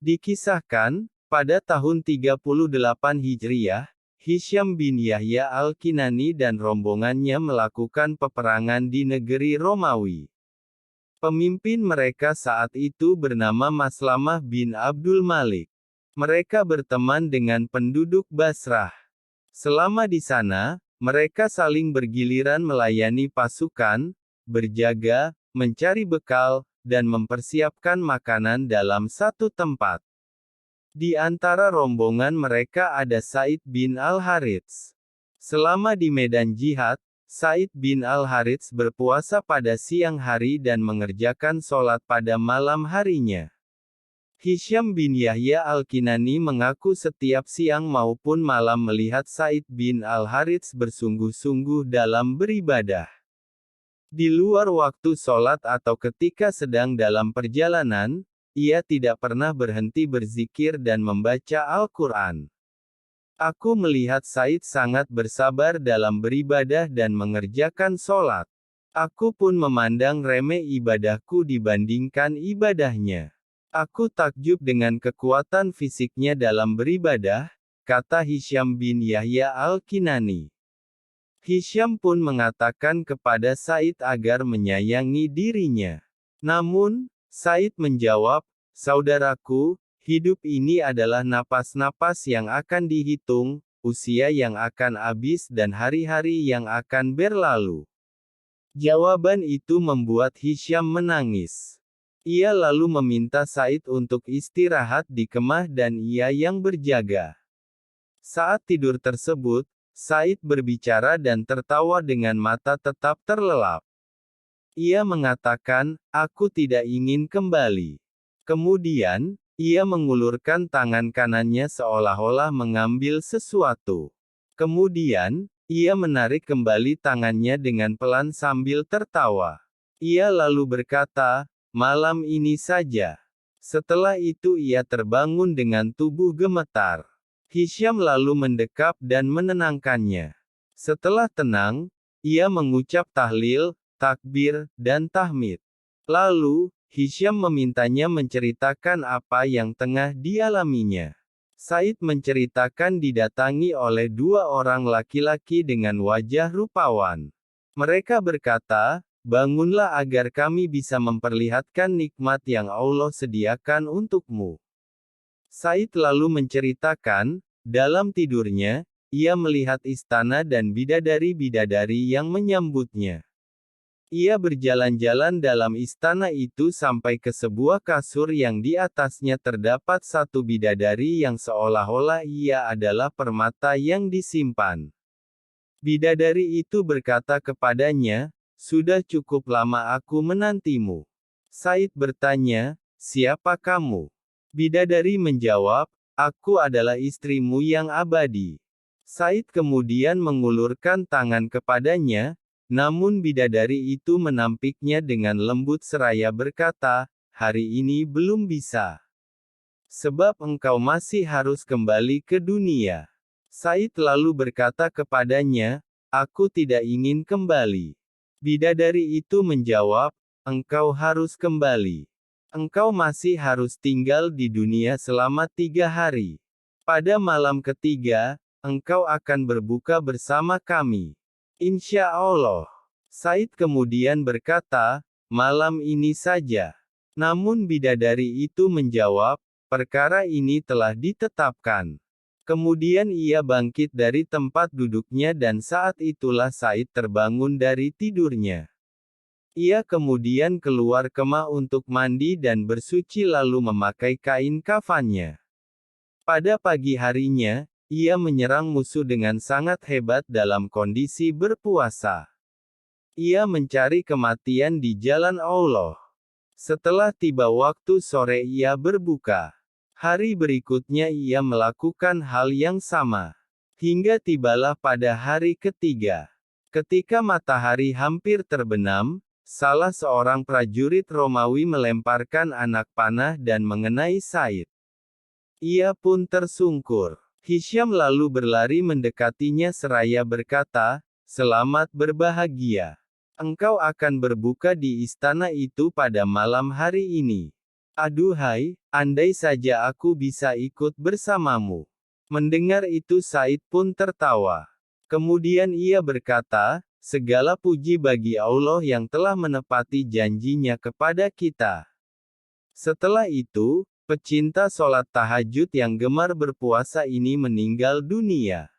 Dikisahkan, pada tahun 38 Hijriah, Hisyam bin Yahya al-Kinani dan rombongannya melakukan peperangan di negeri Romawi. Pemimpin mereka saat itu bernama Maslamah bin Abdul Malik. Mereka berteman dengan penduduk Basrah. Selama di sana, mereka saling bergiliran melayani pasukan, berjaga, mencari bekal, dan mempersiapkan makanan dalam satu tempat. Di antara rombongan mereka ada Said bin Al-Harits. Selama di medan jihad, Said bin Al-Harits berpuasa pada siang hari dan mengerjakan sholat pada malam harinya. Hisyam bin Yahya al-Kinani mengaku setiap siang maupun malam melihat Said bin Al-Harits bersungguh-sungguh dalam beribadah. Di luar waktu sholat atau ketika sedang dalam perjalanan, ia tidak pernah berhenti berzikir dan membaca Al-Quran. Aku melihat Said sangat bersabar dalam beribadah dan mengerjakan sholat. Aku pun memandang remeh ibadahku dibandingkan ibadahnya. Aku takjub dengan kekuatan fisiknya dalam beribadah, kata Hisyam bin Yahya al-Kinani. Hisyam pun mengatakan kepada Said agar menyayangi dirinya. Namun, Said menjawab, "Saudaraku, hidup ini adalah napas-napas yang akan dihitung, usia yang akan habis dan hari-hari yang akan berlalu." Jawaban itu membuat Hisyam menangis. Ia lalu meminta Said untuk istirahat di kemah dan ia yang berjaga. Saat tidur tersebut, Said berbicara dan tertawa dengan mata tetap terlelap. Ia mengatakan, "Aku tidak ingin kembali." Kemudian, ia mengulurkan tangan kanannya seolah-olah mengambil sesuatu. Kemudian, ia menarik kembali tangannya dengan pelan sambil tertawa. Ia lalu berkata, "Malam ini saja." Setelah itu ia terbangun dengan tubuh gemetar. Hisyam lalu mendekap dan menenangkannya. Setelah tenang, ia mengucap tahlil, takbir, dan tahmid. Lalu, Hisyam memintanya menceritakan apa yang tengah dialaminya. Said menceritakan didatangi oleh dua orang laki-laki dengan wajah rupawan. Mereka berkata, "Bangunlah agar kami bisa memperlihatkan nikmat yang Allah sediakan untukmu." Said lalu menceritakan, dalam tidurnya, ia melihat istana dan bidadari-bidadari yang menyambutnya. Ia berjalan-jalan dalam istana itu sampai ke sebuah kasur yang di atasnya terdapat satu bidadari yang seolah-olah ia adalah permata yang disimpan. Bidadari itu berkata kepadanya, "Sudah cukup lama aku menantimu." Said bertanya, "Siapa kamu?" Bidadari menjawab, "Aku adalah istrimu yang abadi." Said kemudian mengulurkan tangan kepadanya, namun bidadari itu menampiknya dengan lembut seraya berkata, "Hari ini belum bisa. Sebab engkau masih harus kembali ke dunia." Said lalu berkata kepadanya, "Aku tidak ingin kembali." Bidadari itu menjawab, "Engkau harus kembali. Engkau masih harus tinggal di dunia selama 3 hari. Pada malam ketiga, engkau akan berbuka bersama kami. Insya Allah." Said kemudian berkata, "Malam ini saja." Namun bidadari itu menjawab, "Perkara ini telah ditetapkan." Kemudian ia bangkit dari tempat duduknya dan saat itulah Said terbangun dari tidurnya. Ia kemudian keluar kemah untuk mandi dan bersuci lalu memakai kain kafannya. Pada pagi harinya, ia menyerang musuh dengan sangat hebat dalam kondisi berpuasa. Ia mencari kematian di jalan Allah. Setelah tiba waktu sore ia berbuka. Hari berikutnya ia melakukan hal yang sama. Hingga tibalah pada hari ketiga. Ketika matahari hampir terbenam, salah seorang prajurit Romawi melemparkan anak panah dan mengenai Said. Ia pun tersungkur. Hisyam lalu berlari mendekatinya seraya berkata, "Selamat berbahagia. Engkau akan berbuka di istana itu pada malam hari ini." Aduhai, andai saja aku bisa ikut bersamamu. Mendengar itu Said pun tertawa. Kemudian ia berkata, segala puji bagi Allah yang telah menepati janjinya kepada kita. Setelah itu, pecinta sholat tahajud yang gemar berpuasa ini meninggal dunia.